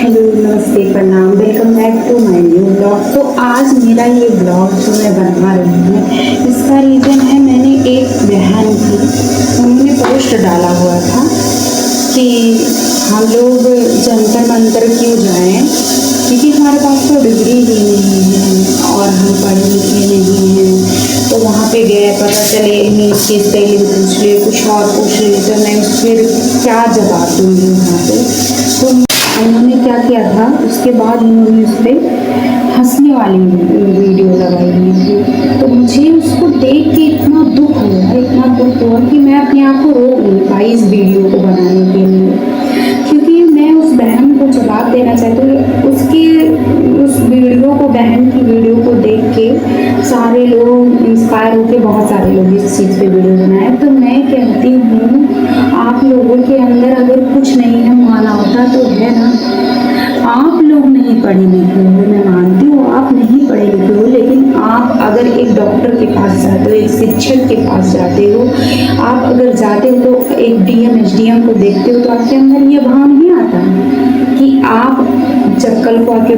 Hello नमस्ते प्रणाम, welcome back to my new blog. तो आज मेरा ये ब्लॉग जो मैं बना रही हूँ, इसका रीज़न है मैंने एक बहन की उन्होंने पोस्ट डाला हुआ था कि हम लोग जंतर मंतर क्यों जाएं, क्योंकि हमारे पास तो डिग्री ही नहीं है और हम पढ़े लिखे नहीं हैं। तो वहाँ पे गए, पता चले नीट की स्पेलिंग पूछ लिए, कुछ और पूछ लिए, तो मैं फिर क्या जवाब दूँगी वहाँ पे। तो उन्होंने क्या किया था, उसके बाद उन्होंने उस पर हंसने वाली वीडियो लगाई हुई थी। तो मुझे उसको देख के इतना दुख हुआ कि मैं अपने आप को रोक नहीं पाई इस वीडियो को बनाने के लिए, क्योंकि मैं उस बहन को जवाब देना चाहती हूँ। उस वीडियो को, बहन की वीडियो को देख के सारे लोग इंस्पायर होकर बहुत सारे लोग इस चीज़ पे वीडियो बनाए। तो मैं कहती हूँ, आप लोगों के अंदर अगर कुछ नहीं है, मानवता तो है ना। आप लोग नहीं पढ़े लिखे हो, मैं मानती हूँ आप नहीं पढ़े लिखे हो, लेकिन आप अगर एक डॉक्टर के पास जाते हो, एक शिक्षक के पास जाते हो, आप अगर जाते हो तो एक डीएम एसडीएम को देखते हो, तो आपके अंदर ये भाव नहीं आता कि आप जब कल को आपके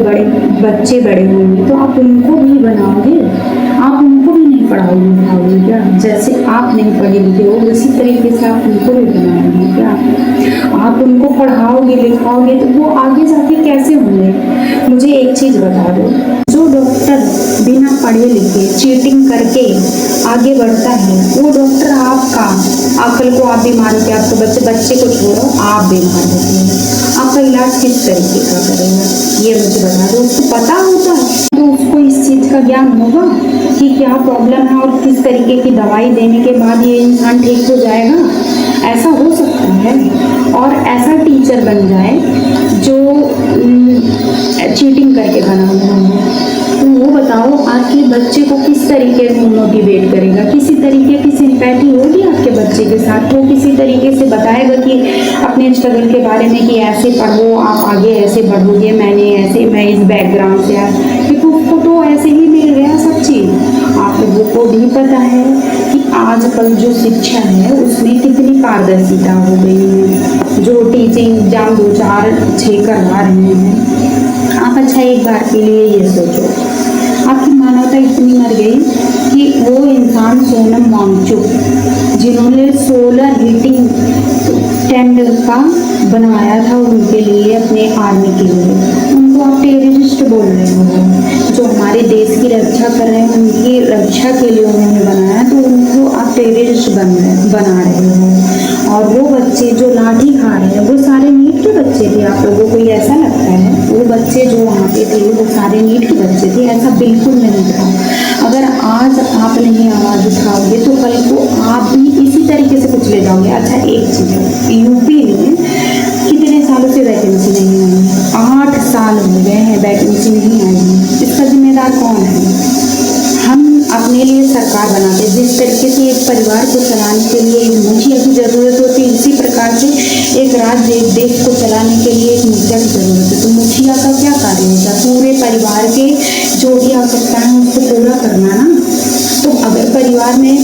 बच्चे बड़े होंगे तो आप उनको भी बनाओगे, आप उनको भी नहीं पढ़ाओगे लिखाओगे क्या? जैसे आप नहीं पढ़े लिखे हो उसी तरीके से आप उनको भी बनाओगे क्या? आप उनको पढ़ाओगे लिखाओगे तो वो आगे जाके कैसे होंगे? मुझे एक चीज़ बता दो, जो डॉक्टर बिना पढ़े लिखे चीटिंग करके आगे बढ़ता है, वो डॉक्टर आपका कल को आप बीमार होते, आपके बच्चे को छोड़ो, आप बीमार होते हैं, आपका इलाज किस तरीके का करेगा? ये मुझे बता दो। उसको पता होता है तो उसको इस चीज़ का ज्ञान होगा कि क्या प्रॉब्लम है और किस तरीके की दवाई देने के बाद ये इंसान ठीक हो जाएगा। ऐसा हो सकता है। और ऐसा टीचर बन जाए जो चीटिंग करके बना हुआ है, तो वो बताओ आपके बच्चे को किस तरीके से मोटिवेट करेगा? किसी तरीके की सिंपैथी होगी आपके बच्चे के साथ? वो किसी तरीके से बताएगा कि अपने स्ट्रगल के बारे में कि ऐसे पढ़ो, आप आगे ऐसे बढ़ोगे, मैं इस बैकग्राउंड से आया, क्योंकि उसको तो ऐसे ही मिल गया सब चीज़। आप लोगों को भी पता है कि आजकल जो शिक्षा है उसमें कितनी पारदर्शिता हो गई है। जो टीचिंग एग्जाम 2-4-6 करवा रहे हैं, आप अच्छा एक बार के लिए ये सोचो, आपकी मानवता इतनी मर गई कि वो इंसान सोनम वांगचुक जिन्होंने सोलर हीटिंग टैंक का बनवाया था उनके लिए, अपने आर्मी के लिए, उनको आप टेररिस्ट बोल रहे हो। जो हमारे देश की रक्षा कर रहे हैं, उनकी रक्षा के लिए उन्होंने बनाया, तो उनको आप टेररिस्ट बना रहे हो। और वो बच्चे जो लाठी खा रहे हैं वो सारे नीट के बच्चे थे। आप लोगों को ऐसा लगता है वो बच्चे जो वहाँ पे थे वो सारे नीट के बच्चे थे? ऐसा बिल्कुल नहीं था। अगर आज आप नहीं आवाज़ उठाओगे तो कल को आप भी इसी तरीके से कुछ ले जाओगे। अच्छा एक चीज़ है, यूपी में कितने सालों से वैकेंसी नहीं आई? 8 साल हो गए हैं वैकेंसी नहीं आई। इसका जिम्मेदार कौन है? हम अपने लिए सरकार बनाते हैं। जिस तरीके से एक परिवार को चलाने के लिए एक मुखिया की ज़रूरत होती है, इसी प्रकार से एक राज्य, एक देश को चलाने के लिए एक मुखिया की ज़रूरत है। तो मुखिया का क्या कार्य होता है? पूरे परिवार के जो भी आवश्यकता है उसको पूरा करना ना। तो अगर परिवार में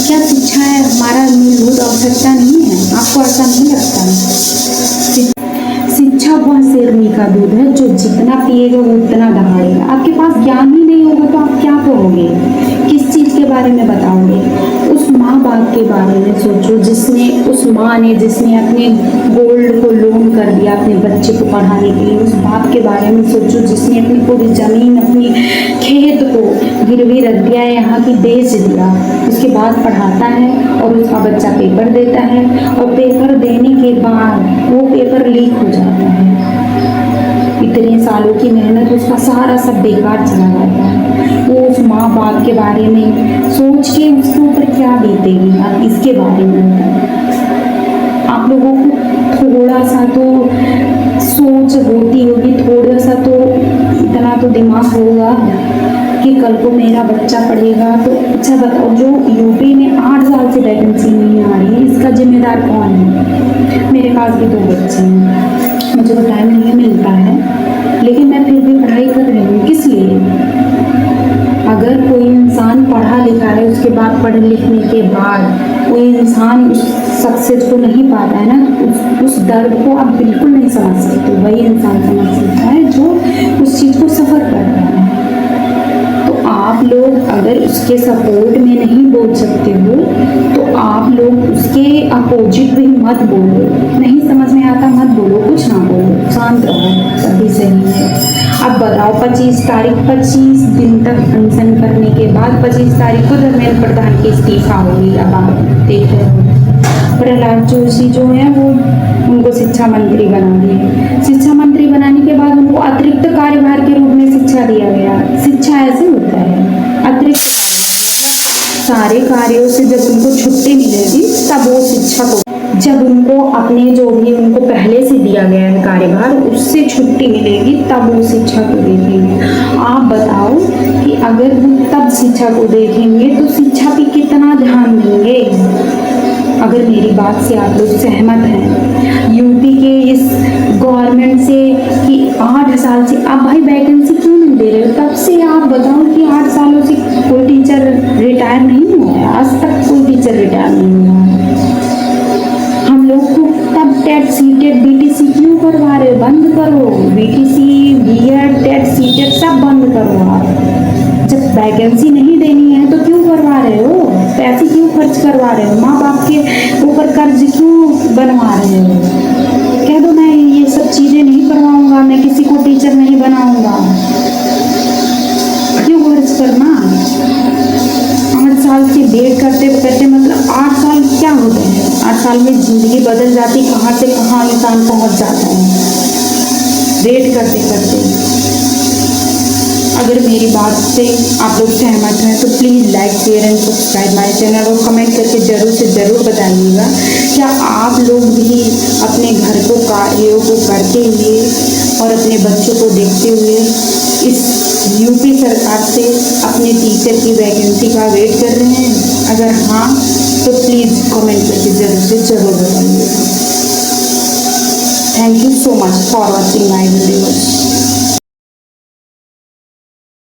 क्या शिक्षा है हमारा मूलभूत आवश्यकता नहीं है? आपको ऐसा नहीं लगता है? शिक्षा वह शेरनी का दूध है जो जितना पिएगा वो उतना दहाड़ेगा। आपके पास ज्ञान ही नहीं होगा तो आप क्या करोगे? किस चीज़ के बारे में बताओगे? उस माँ बाप के बारे में सोचो उस माँ ने जिसने अपने गोल्ड को लोन कर दिया अपने बच्चे को पढ़ाने के लिए। उस बाप के बारे में सोचो जिसने अपनी पूरी ज़मीन, अपनी खेत को गिरवी रख दिया, यहाँ की बेच दिया, उसके बाद पढ़ाता है और उसका बच्चा पेपर देता है, और पेपर देने के बाद वो पेपर लीक हो जाता है। इतने सालों की मेहनत उसका सारा सब बेकार चला जाता है। वो उस माँ बाप के बारे में सोच के उसके ऊपर क्या बीतेगी? आप इसके बारे में आप लोगों को थोड़ा सा तो सोच होती होगी, थोड़ा सा तो इतना तो दिमाग होगा कि कल को मेरा बच्चा पढ़ेगा तो अच्छा बताओ। जो यूपी में 8 साल से वैकेंसी नहीं आ रही है, इसका जिम्मेदार कौन है? मेरे पास भी 2 बच्चे हैं, मुझे तो टाइम नहीं मिलता है, लेकिन मैं फिर भी पढ़ाई कर रही हूँ। किस लिए? अगर कोई इंसान पढ़ा लिखा है, उसके बाद पढ़ लिखने के बाद कोई इंसान उस सक्सेस को नहीं पाता है ना, उस दर्द को आप बिल्कुल नहीं समझ सकते। वही इंसान समझ सकता है जो उस चीज़ को सफ़र कर रहा है। तो आप लोग अगर उसके सपोर्ट में नहीं बोल सकते हो तो आप लोग उसके अपोजिट भी मत बोलो। नहीं समझ में आता मत बोलो, कुछ ना बोलो, शांत रहो, तभी सही है। अब बताओ 25 तारीख 25 दिन तक अनशन करने के बाद 25 तारीख को धर्मेंद्र प्रधान की इस्तीफा होगी। अब आप देख रहे हो प्रहलाद जोशी जो है वो उनको शिक्षा मंत्री बना दिए। शिक्षा मंत्री बनाने के बाद उनको अतिरिक्त कार्यभार के रूप में शिक्षा दिया गया। शिक्षा ऐसे होता है, अतिरिक्त सारे कार्यों से जब उनको छुट्टी मिलेगी तब वो शिक्षा को, जब उनको अपने जो भी उनको पहले से दिया गया है कार्यभार उससे छुट्टी मिलेगी तब वो शिक्षा को देखेंगे। आप बताओ कि अगर वो तब शिक्षा को देखेंगे तो शिक्षा पे कितना ध्यान देंगे। अगर मेरी बात से आप लोग सहमत हैं यूपी के इस गवर्नमेंट से कि 8 साल से आप भाई वैकेंसी क्यों नहीं दे रहे हो? तब से आप बताओ कि 8 सालों से कोई टीचर रिटायर नहीं हुआ है, आज तक कोई टीचर रिटायर नहीं हुआ है। हम लोग को तब टेट सीटेट बीटीसी क्यों करवा रहे हो? बंद करो, बीटीसी बीएड टेट सीटेट सब बंद करो। आप जब वैकेंसी नहीं देनी है तो क्यों करवा रहे हो? पैसे क्यों खर्च करवा रहे हो? माँ बाप के ऊपर कर्ज क्यों बनवा रहे हो? कह दो मैं ये सब चीज़ें नहीं करवाऊंगा, मैं किसी को टीचर नहीं बनाऊंगा। क्यों खर्च करना? 8 साल से वेट करते करते मतलब 8 साल क्या होते हैं? 8 साल में जिंदगी बदल जाती, कहाँ से कहाँ इंसान पहुँच जाता है वेट करते करते। अगर मेरी बात से आप लोग सहमत हैं तो please like share and subscribe my channel और कमेंट करके ज़रूर से ज़रूर बताइएगा क्या आप लोग भी अपने घर को कार्यों को करते हुए और अपने बच्चों को देखते हुए इस यूपी सरकार से अपने टीचर की वैकेंसी का वेट कर रहे हैं? अगर हाँ तो प्लीज़ कमेंट करके ज़रूर से ज़रूर बताइएगा। Thank you so much for watching my videos.